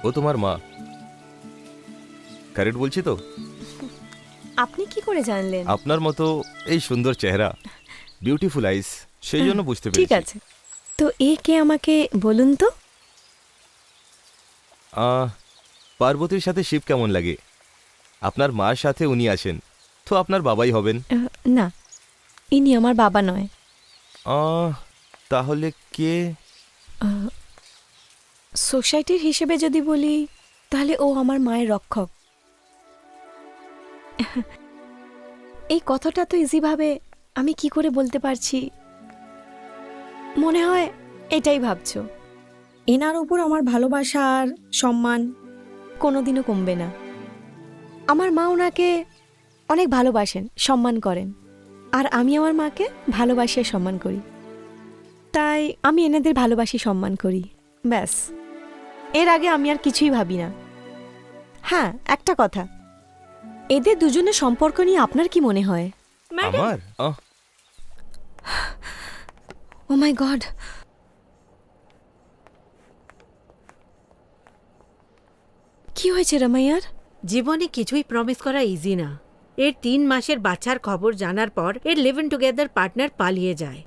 ও তোমার মা। কারেক্ট বলছি তো? আপনি কি করে জানলেন? আপনার মতো এই সুন্দর চেহারা, বিউটিফুল আইস, সেই জন্য বুঝতে ঠিক পেরেছি। আছে, তো এ কে আমাকে বলুন তো। পার্বতীর সাথে শিব কেমন লাগে? আপনার মার সাথে উনি আছেন, তো আপনার বাবাই হবেন। না, ইনি আমার বাবা নয়। তাহলে কে? সোসাইটির হিসেবে যদি বলি তাহলে ও আমার মায়ের রক্ষক। এই কথাটা তো ইজিভাবে আমি কি করে বলতে পারছি? মনে হয় এটাই ভাবছো। এনার উপর আমার ভালোবাসা আর সম্মান কোনোদিনও কমবে না। আমার মা ওনাকে অনেক ভালোবাসেন, সম্মান করেন, আর আমি আমার মাকে ভালোবাসি আর সম্মান করি। তাই আমি এনাদের ভালোবাসি, সম্মান করি, ব্যাস। এর আগে আমি আর কিছুই ভাবি না। হ্যাঁ, একটা কথা, এদের দুজনের সম্পর্ক নিয়ে আপনার কি মনে হয়? আমার ও মাই গড, কি হয়েছে রামাইয়ার? জীবনে কিছুই প্রমিস করা ইজি না। এর 3 মাসের বাচ্চার খবর জানার পর এর লিভ ইন টুগেদার পার্টনার পালিয়ে যায়।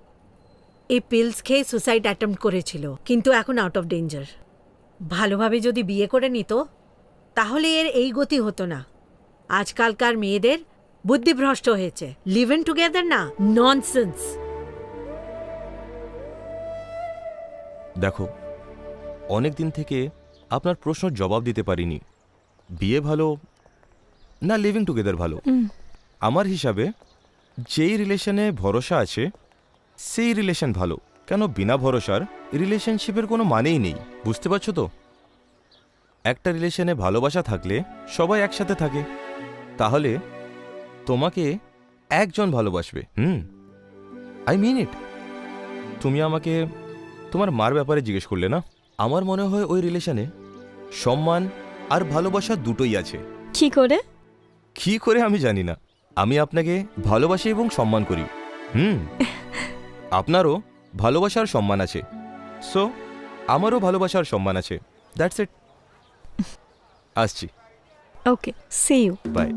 এই পিলস খেয়ে সুসাইড অ্যাটেম্প্ট করেছিল, কিন্তু এখন আউট অফ ডেঞ্জার। ভালোভাবে যদি বিয়ে করে নিত তাহলে এর এই গতি হতো না। আজকালকার মেয়েদের বুদ্ধিভ্রষ্ট হয়েছে। লিভ ইন টুগেদার না, ননসেন্স। দেখো, অনেক দিন থেকে আপনার প্রশ্নের জবাব দিতে পারিনি। বিয়ে ভালো না লিভিং টুগেদার ভালো? আমার হিসাবে যেই রিলেশনে ভরসা আছে সেই রিলেশন ভালো। কেন বিনা ভরসার রিলেশনশিপের কোনো মানেই নেই, বুঝতে পারছো তো? একটা রিলেশনে ভালোবাসা থাকলে সবাই একসাথে থাকে। তাহলে তোমাকে একজন ভালোবাসবে। আই মিন ইট। তুমি আমাকে তোমার মার ব্যাপারে জিজ্ঞেস করলে না? আমার মনে হয় ওই রিলেশনে সম্মান আর ভালোবাসা দুটোই আছে। কি করে? কি করে আমি জানি না, আমি আপনাকে ভালোবাসি এবং সম্মান করি। আপনারও ভালোবাসার সম্মান আছে, সো আমারও ভালোবাসার সম্মান আছে। That's it. আসছি। ওকে, সি ইউ। বাই।